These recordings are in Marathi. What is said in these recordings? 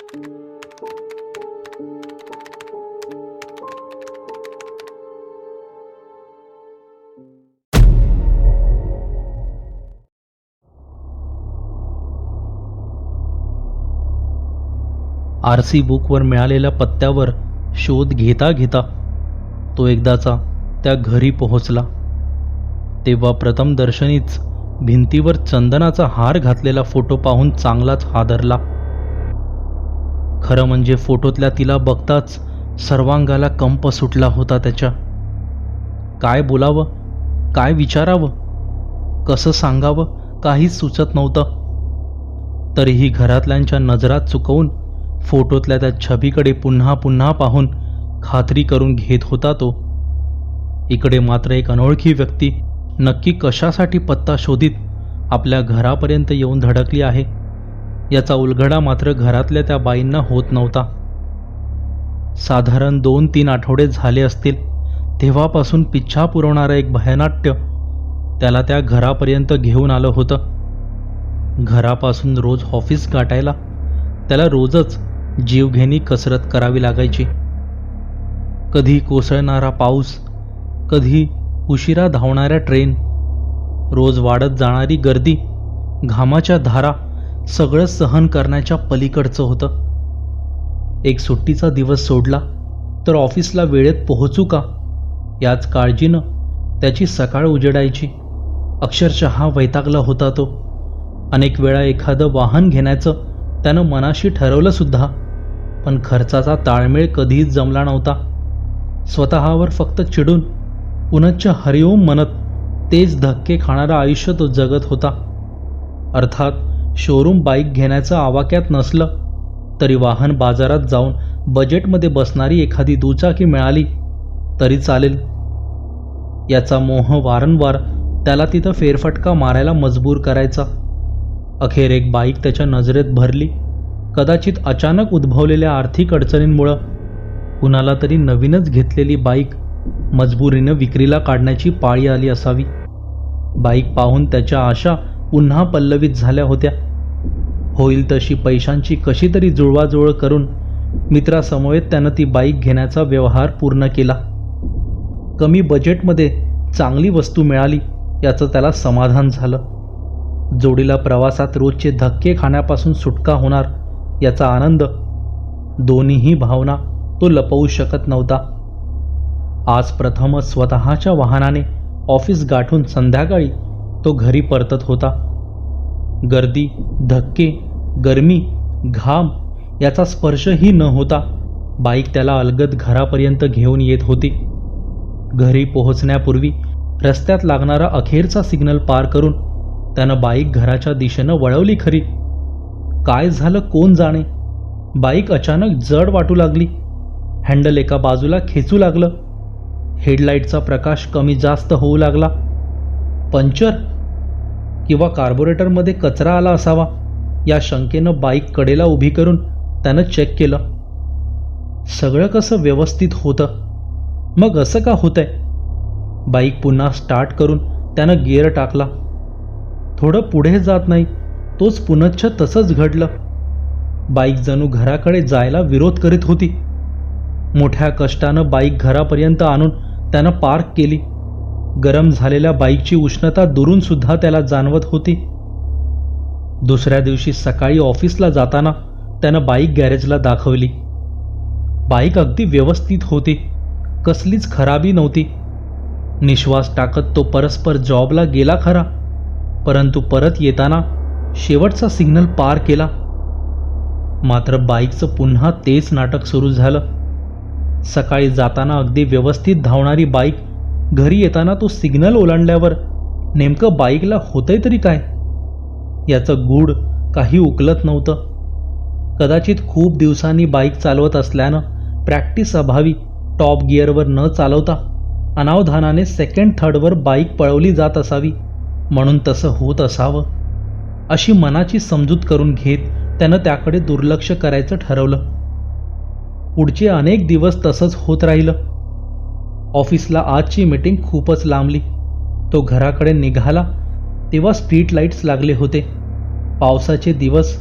RC बुकवर मिळालेल्या पत्त्यावर शोध घेता घेता तो एकदाचा त्या घरी पोहोचला. तेव्हा प्रथम दर्शनीच भिंतीवर चंदनाचा हार घातलेला फोटो पाहून चांगलाच हादरला. खरं म्हणजे फोटोतल्या तिला बघताच सर्वांगाला कंप सुटला होता त्याच्या. काय बोलावं, काय विचारावं, कसं सांगावं काहीच सुचत नव्हतं. तरीही घरातल्यांच्या नजरात चुकवून फोटोतल्या त्या छबीकडे पुन्हा पुन्हा पाहून खात्री करून घेत होता तो. इकडे मात्र एक अनोळखी व्यक्ती नक्की कशासाठी पत्ता शोधित आपल्या घरापर्यंत येऊन धडकली आहे याचा उलगडा मात्र घरातल्या त्या बाईंना होत नव्हता. साधारण 2-3 आठवडे झाले असतील तेव्हापासून पिच्छा पुरवणारं एक भयनाट्य त्याला त्या घरापर्यंत घेऊन आलं होतं. घरापासून रोज ऑफिस गाठायला त्याला रोजच जीवघेणी कसरत करावी लागायची. कधी कोसळणारा पाऊस, कधी उशिरा धावणाऱ्या ट्रेन, रोज वाढत जाणारी गर्दी, घामाच्या धारा, सगळं सहन करण्याच्या पलीकडचं होतं. एक सुट्टीचा दिवस सोडला तर ऑफिसला वेळेत पोहोचू का याच काळजीनं त्याची सकाळ उजेडायची. अक्षरशः वैतागला होता तो. अनेक वेळा एखादं वाहन घेण्याचं त्यानं मनाशी ठरवलं सुद्धा, पण खर्चाचा ताळमेळ कधीच जमला नव्हता. स्वतःवर फक्त चिडून पुनश्च हरिओम म्हणत तेच धक्के खाणारं आयुष्य तो जगत होता. अर्थात शोरूम बाईक घेण्याचं आवाक्यात नसलं तरी वाहन बाजारात जाऊन बजेटमध्ये बसणारी एखादी दुचाकी मिळाली तरी चालेल याचा मोह वारंवार त्याला तिथं फेरफटका मारायला मजबूर करायचा. अखेर एक बाईक त्याच्या नजरेत भरली. कदाचित अचानक उद्भवलेल्या आर्थिक अडचणींमुळं कुणाला तरी नवीनच घेतलेली बाईक मजबुरीनं विक्रीला काढण्याची पाळी आली असावी. बाईक पाहून त्याच्या आशा पुन्हा पल्लवित झाल्या होत्या. होईल तशी पैशांची कशी तरी जुळवाजुळव करून मित्रासमवेत त्यानं ती बाईक घेण्याचा व्यवहार पूर्ण केला. कमी बजेटमध्ये चांगली वस्तू मिळाली याचं त्याला समाधान झालं. जोडीला प्रवासात रोजचे धक्के खाण्यापासून सुटका होणार याचा आनंद, दोन्हीही भावना तो लपवू शकत नव्हता. आज प्रथमच स्वतःच्या वाहनाने ऑफिस गाठून संध्याकाळी तो घरी परतत होता. गर्दी, धक्के, गरमी, घाम याचा स्पर्शही न होता बाईक त्याला अलगद घरापर्यंत घेऊन येत होती. घरी पोहोचण्यापूर्वी रस्त्यात लागणारा अखेरचा सिग्नल पार करून त्यानं बाईक घराच्या दिशेनं वळवली खरी. काय झालं कोण जाणे, बाईक अचानक जड वाटू लागली. हँडल एका बाजूला खेचू लागलं. हेडलाईटचा प्रकाश कमी जास्त होऊ लागला. पंक्चर किंवा कार्बोरेटरमध्ये कचरा आला असावा या शंकेनं बाईक कडेला उभी करून त्यानं चेक केलं. सगळं कसं व्यवस्थित होतं, मग असं का होतंय? बाईक पुन्हा स्टार्ट करून त्यानं गिअर टाकला. थोडं पुढे जात नाही तोच पुनश्च तसंच घडलं. बाईक जणू घराकडे जायला विरोध करीत होती. मोठ्या कष्टानं बाईक घरापर्यंत आणून त्यानं पार्क केली. गरम झालेल्या बाईकची उष्णता दुरून सुद्धा त्याला जाणवत होती. दुसऱ्या दिवशी सकाळी ऑफिसला जाताना त्यानं बाईक गॅरेजला दाखवली. बाईक अगदी व्यवस्थित होती, कसलीच खराबी नव्हती. निश्वास टाकत तो परस्पर जॉबला गेला खरा, परंतु परत येताना शेवटचा सिग्नल पार केला. मात्र बाईकचं पुन्हा तेच नाटक सुरू झालं. सकाळी जाताना अगदी व्यवस्थित धावणारी बाईक घरी येताना तो सिग्नल ओलांडल्यावर नेमकं बाईकला होतंय तरी काय याचं गूढ काही उकलत नव्हतं. कदाचित खूप दिवसांनी बाईक चालवत असल्यानं प्रॅक्टिस अभावी टॉप गिअरवर न चालवता अनावधानाने सेकंड थर्डवर बाईक पळवली जात असावी, म्हणून तसं होत असावं अशी मनाची समजूत करून घेत त्यानं त्याकडे दुर्लक्ष करायचं ठरवलं. पुढचे अनेक दिवस तसंच होत राहिलं. ऑफिसला आजची मीटिंग खूपच लांबली. तो घराकडे निघाला तेव्हा स्ट्रीट लाईट्स लागले होते. पावसाचे दिवस,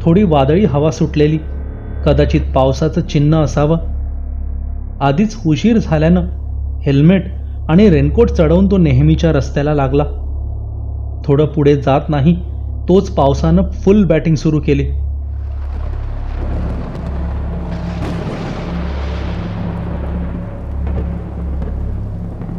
थोडी वादळी हवा सुटलेली. कदाचित पावसाचं चिन्ह असावं. आधीच उशीर झाल्यानं हेल्मेट आणि रेनकोट चढवून तो नेहमीच्या रस्त्याला लागला. थोडं पुढे जात नाही तोच पावसानं फुल बॅटिंग सुरू केली.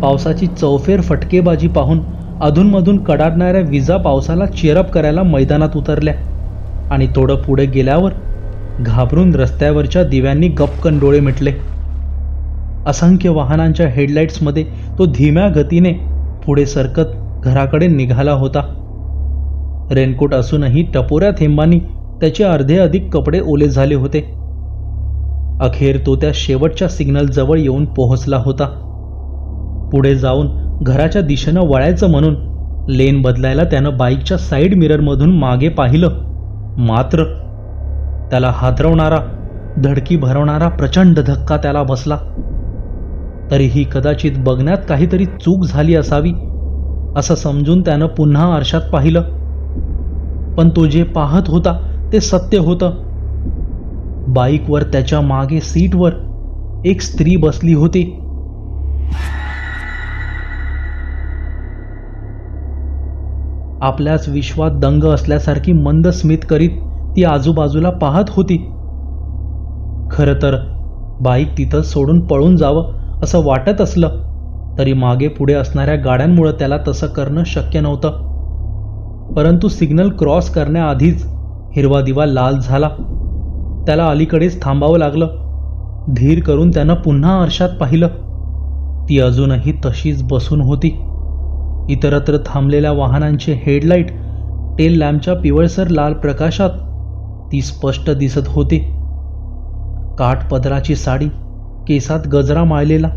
पावसाची चौफेर फटकेबाजी पाहून अधूनमधून कडाडणाऱ्या विजा पावसाला चेअरअप करायला मैदानात उतरल्या आणि थोडं पुढे गेल्यावर घाबरून रस्त्यावरच्या दिव्यांनी गपकन डोळे मिटले. असंख्य वाहनांच्या हेडलाईट्समध्ये तो धीम्या गतीने पुढे सरकत घराकडे निघाला होता. रेनकोट असूनही टपोऱ्या थेंबांनी त्याचे अर्धे अधिक कपडे ओले झाले होते. अखेर तो त्या शेवटच्या सिग्नल जवळ येऊन पोहोचला होता. पुढे जाऊन घराच्या दिशेनं वळायचं म्हणून लेन बदलायला त्यानं बाईकच्या साईड मिररमधून मागे पाहिलं. मात्र त्याला हादरवणारा, धडकी भरवणारा प्रचंड धक्का त्याला बसला. तरीही कदाचित बघण्यात काहीतरी चूक झाली असावी असं समजून त्यानं पुन्हा आरशात पाहिलं. पण तो जे पाहत होता ते सत्य होतं. बाईकवर त्याच्या मागे सीटवर एक स्त्री बसली होती. आपल्याच विश्वात दंग असल्यासारखी मंद स्मित करीत ती आजूबाजूला पाहत होती. खरं तर बाईक तिथं सोडून पळून जावं असं वाटत असलं तरी मागे पुढे असणाऱ्या गाड्यांमुळे त्याला तसं करणं शक्य नव्हतं. परंतु सिग्नल क्रॉस करण्याआधीच हिरवा दिवा लाल झाला. त्याला अलीकडेच थांबावं लागलं. धीर करून त्यानं पुन्हा आरशात पाहिलं. ती अजूनही तशीच बसून होती. इतरत्र थांबलेल्या वाहनांचे हेडलाईट टेल लॅम्पच्या पिवळसर लाल प्रकाशात ती स्पष्ट दिसत होती. काठपदराची साडी, केसात गजरा माळलेला,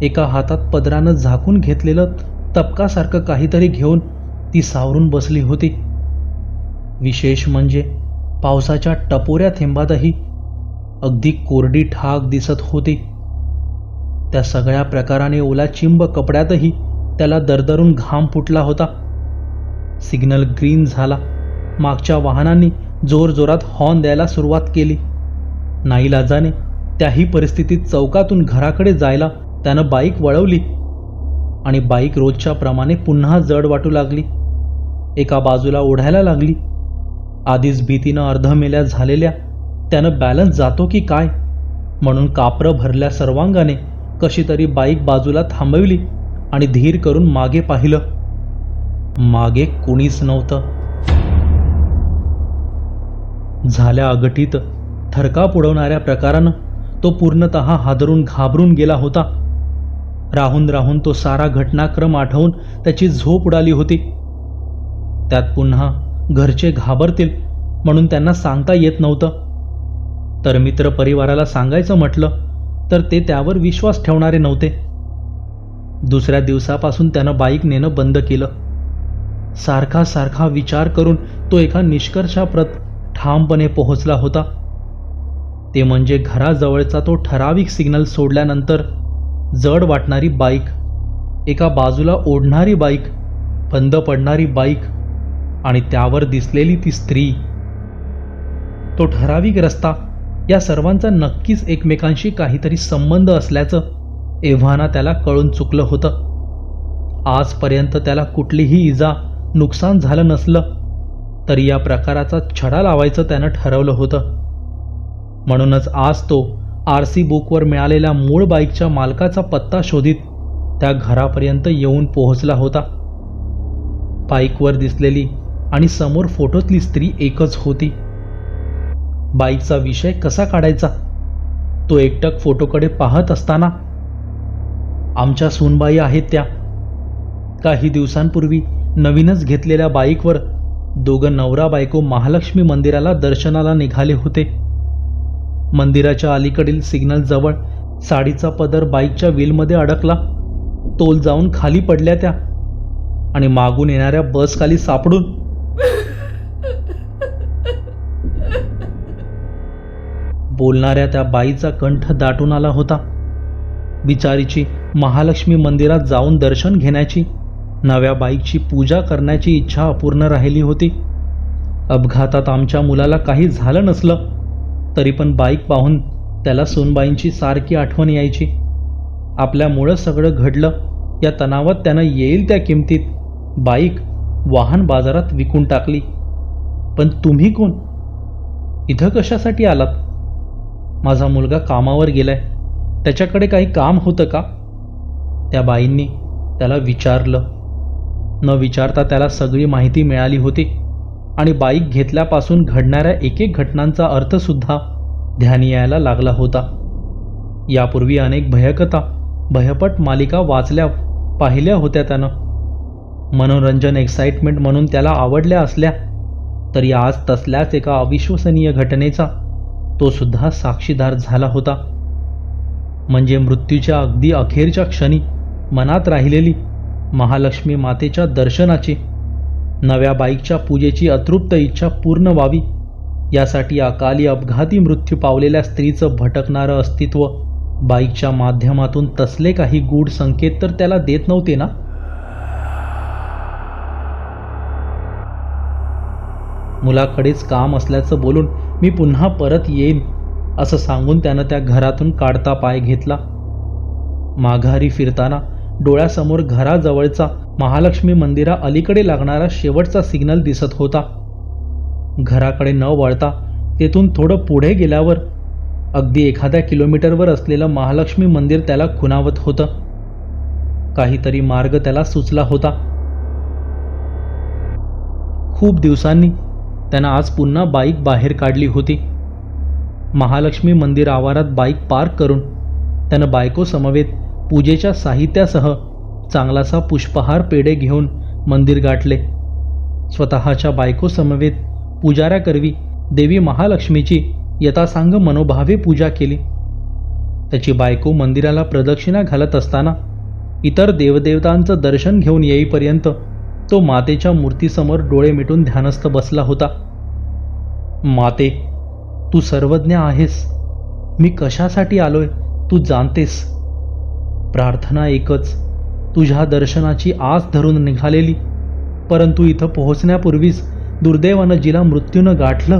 एका हातात पदरानं झाकून घेतलेलं तपकासारखं काहीतरी घेऊन ती सावरून बसली होती. विशेष म्हणजे पावसाच्या टपोऱ्या थेंबातही अगदी कोरडी ठाक दिसत होती. त्या सगळ्या प्रकाराने ओला चिंब कपड्यातही त्याला दरदरून घाम फुटला होता. सिग्नल ग्रीन झाला. मागच्या वाहनांनी जोरजोरात हॉर्न द्यायला सुरुवात केली. नाईलाजाने त्याही परिस्थितीत चौकातून घराकडे जायला त्यानं बाईक वळवली आणि बाईक रोजच्या प्रमाणे पुन्हा जड वाटू लागली. एका बाजूला ओढायला लागली. आधीच भीतीनं अर्धमेल्या झालेल्या त्यानं बॅलन्स जातो की काय म्हणून कापरं भरल्या सर्वांगाने कशी तरी बाईक बाजूला थांबवली आणि धीर करून मागे पाहिलं. मागे कुणीच नव्हतं. झाल्या अगटीत थरकाप उडवणाऱ्या प्रकारानं तो पूर्णतः हादरून घाबरून गेला होता. राहून राहून तो सारा घटनाक्रम आठवून त्याची झोप उडाली होती. त्यात पुन्हा घरचे घाबरतील म्हणून त्यांना सांगता येत नव्हतं. तर मित्र परिवाराला सांगायचं म्हटलं तर ते त्यावर विश्वास ठेवणारे नव्हते. दुसऱ्या दिवसापासून त्यानं बाईक नेणं बंद केलं. सारखा सारखा विचार करून तो एका निष्कर्षाप्रत ठामपणे पोहोचला होता. ते म्हणजे घराजवळचा तो ठराविक सिग्नल सोडल्यानंतर जड वाटणारी बाईक, एका बाजूला ओढणारी बाईक, बंद पडणारी बाईक आणि त्यावर दिसलेली ती स्त्री. तो ठराविक रस्ता या सर्वांचा नक्कीच एकमेकांशी काहीतरी संबंध असल्याचं एव्हाना त्याला कळून चुकलं होतं. आजपर्यंत त्याला कुठलीही इजा, नुकसान झालं नसलं तरी या प्रकाराचा छडा लावायचं त्यानं ठरवलं होतं. म्हणूनच आज तो RC बुकवर मिळालेल्या मूळ बाईकच्या मालकाचा पत्ता शोधित त्या घरापर्यंत येऊन पोहोचला होता. बाईकवर दिसलेली आणि समोर फोटोतली स्त्री एकच होती. बाईकचा विषय कसा काढायचा? तो एकटक फोटोकडे पाहत असताना, आमच्या सूनबाई आहेत त्या. काही दिवसांपूर्वी नवीनच घेतलेल्या बाईकवर दोघं नवरा बायको महालक्ष्मी मंदिराला दर्शनाला निघाले होते. मंदिराच्या अलीकडील सिग्नल जवळ साडीचा पदर बाईकच्या व्हीलमध्ये अडकला. तोल जाऊन खाली पडल्या त्या आणि मागून येणाऱ्या बसखाली सापडून बोलणाऱ्या त्या बाईचा कंठ दाटून आला होता. बिचारीची महालक्ष्मी मंदिरात जाऊन दर्शन घेण्याची, नव्या बाईकची पूजा करण्याची इच्छा अपूर्ण राहिली होती. अपघातात आमच्या मुलाला काही झालं नसलं तरी पण बाईक पाहून त्याला सोनबाईंची सारखी आठवण यायची. आपल्यामुळं सगळं घडलं या तणावात त्यानं येईल त्या किमतीत बाईक वाहन बाजारात विकून टाकली. पण तुम्ही कोण? इथं कशासाठी आलात? माझा मुलगा कामावर गेलाय, त्याच्याकडे काही काम होतं का? त्या बाईंनी त्याला विचारलं. न विचारता त्याला सगळी माहिती मिळाली होती आणि बाईक घेतल्यापासून घडणाऱ्या एक एक घटनांचा अर्थसुद्धा ध्यानी यायला लागला होता. यापूर्वी अनेक भयकथा, भयपट मालिका वाचल्या पाहिल्या होत्या त्यानं. मनोरंजन, एक्साइटमेंट म्हणून त्याला आवडल्या असल्या तरी आज तसल्याच एका अविश्वसनीय घटनेचा तो सुद्धा साक्षीदार झाला होता. म्हणजे मृत्यूच्या अगदी अखेरच्या क्षणी मनात राहिलेली महालक्ष्मी मातेच्या दर्शनाची, नव्या बाईकच्या पूजेची अतृप्त इच्छा पूर्ण व्हावी यासाठी अकाली अपघाती मृत्यू पावलेल्या स्त्रीचं भटकणारं अस्तित्व बाईकच्या माध्यमातून तसले काही गूढ संकेत तर त्याला देत नव्हते ना? मुलाकडेच काम असल्याचं बोलून मी पुन्हा परत येईन असं सांगून त्यानं त्या घरातून काढता पाय घेतला. माघारी फिरताना डोळ्यासमोर घराजवळचा महालक्ष्मी मंदिरा अलीकडे लागणारा शेवटचा सिग्नल दिसत होता. घराकडे न वळता तेथून थोडं पुढे गेल्यावर अगदी एखाद्या किलोमीटरवर असलेलं महालक्ष्मी मंदिर त्याला खुणावत होतं. काहीतरी मार्ग त्याला सुचला होता. खूप दिवसांनी त्यानं आज पुन्हा बाईक बाहेर काढली होती. महालक्ष्मी मंदिर आवारात बाईक पार्क करून त्यानं बायको समवेत पूजेच्या साहित्यासह चांगलासा पुष्पहार, पेढे घेऊन मंदिर गाठले. स्वतःच्या बायको समवेत पुजाऱ्याकरवी देवी महालक्ष्मीची यथासांग मनोभावे पूजा केली. त्याची बायको मंदिराला प्रदक्षिणा घालत असताना इतर देवदेवतांचं दर्शन घेऊन येईपर्यंत तो मातेच्या मूर्तीसमोर डोळे मिटून ध्यानस्थ बसला होता. माते, तू सर्वज्ञ आहेस. मी कशासाठी आलोय तू जाणतेस. प्रार्थना एकच, तुझ्या दर्शनाची आस धरून निघालेली, परंतु इथं पोहोचण्यापूर्वीच दुर्दैवानं जिला मृत्यूनं गाठलं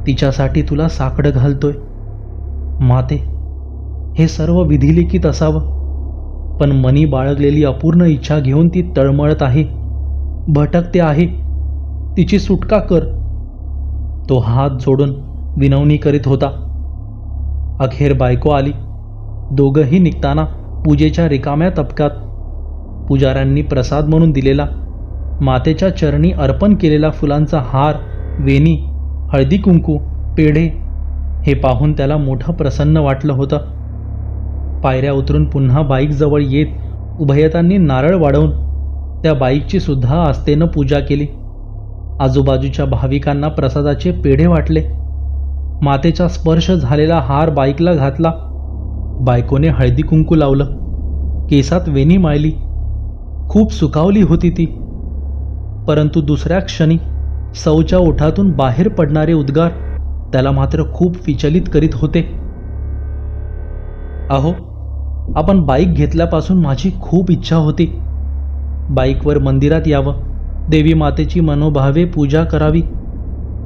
तिच्यासाठी तुला साकडं घालतोय. माते, हे सर्व विधिलिखित असावं, पण मनी बाळगलेली अपूर्ण इच्छा घेऊन ती तळमळत आहे, भटकते आहे. तिची सुटका कर. तो हात जोडून विनवणी करीत होता. अखेर बायको आली. दोघंही निघताना पूजेच्या रिकाम्या तपक्यात पुजाऱ्यांनी प्रसाद म्हणून दिलेला मातेच्या चरणी अर्पण केलेला फुलांचा हार, वेणी, हळदी कुंकू, पेढे हे पाहून त्याला मोठं प्रसन्न वाटलं होतं. पायऱ्या उतरून पुन्हा बाईकजवळ येत उभयतांनी नारळ वाढवून त्या बाईकची सुद्धा आस्थेनं पूजा केली. आजूबाजूच्या भाविकांना प्रसादाचे पेढे वाटले. मातेचा स्पर्श झालेला हार बाईकला घातला. बायकोने हळदी कुंकू लावलं, केसात वेणी माळली. खूप सुखावली होती ती. परंतु दुसऱ्या क्षणी सौच्या ओठातून बाहेर पडणारे उद्गार त्याला मात्र खूप विचलित करीत होते. अहो, आपण बाईक घेतल्यापासून माझी खूप इच्छा होती. बाईकवर मंदिरात यावं, देवी मातेची मनोभावे पूजा करावी,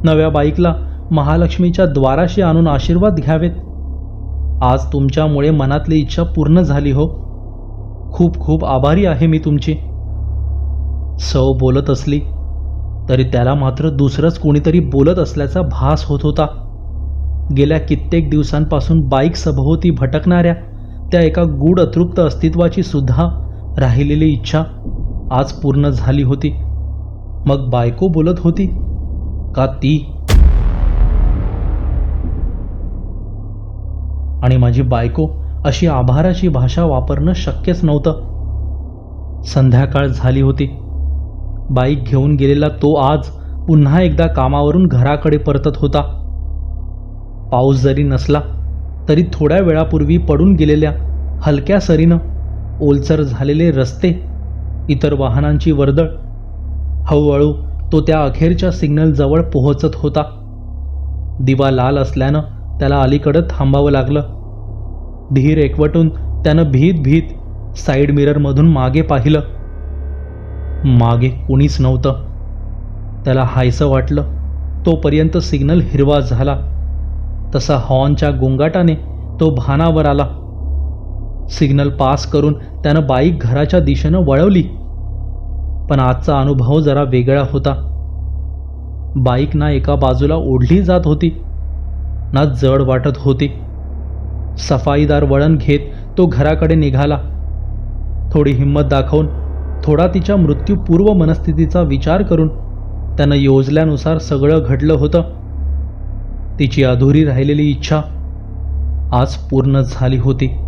नव्या बाईकला महालक्ष्मीच्या द्वाराशी आणून आशीर्वाद घ्यावेत. आज तुमच्यामुळे मनातली इच्छा पूर्ण झाली हो. खूप खूप आभारी आहे मी तुमची. सौ बोलत असली तरी त्याला मात्र दुसरंच कोणीतरी बोलत असल्याचा भास होत होता. गेल्या कित्येक दिवसांपासून बाईक सभोवती भटकणाऱ्या त्या एका गूढ अतृप्त अस्तित्वाची सुद्धा राहिलेली इच्छा आज पूर्ण झाली होती. मग बायको बोलत होती का ती? आणि माझी बायको अशी आभाराची भाषा वापरणं शक्यच नव्हतं. संध्याकाळ झाली होती. बाईक घेऊन गेलेला तो आज पुन्हा एकदा कामावरून घराकडे परतत होता. पाऊस जरी नसला तरी थोड्या वेळापूर्वी पडून गेलेल्या हलक्या सरीनं ओलसर झालेले रस्ते, इतर वाहनांची वर्दळ, हळूहळू तो त्या अखेरच्या सिग्नलजवळ पोहोचत होता. दिवा लाल असल्यानं त्याला अलीकडं थांबावं लागलं. धीर एकवटून त्यानं भीत भीत साईड मिररमधून मागे पाहिलं. मागे कुणीच नव्हतं. त्याला हायसं वाटलं. तोपर्यंत सिग्नल हिरवा झाला. तसा हॉर्नच्या गोंगाटाने तो भानावर आला. सिग्नल पास करून त्यानं बाईक घराच्या दिशेनं वळवली. पण आजचा अनुभव जरा वेगळा होता. बाईक ना एका बाजूला ओढली जात होती ना जड वाटत होती. सफाईदार वळण घेत तो घराकडे निघाला. थोडी हिंमत दाखवून, थोडा तिच्या मृत्यूपूर्व मनस्थितीचा विचार करून त्यानं योजल्यानुसार सगळं घडलं होतं. तिची अधुरी राहिलेली इच्छा आज पूर्ण झाली होती.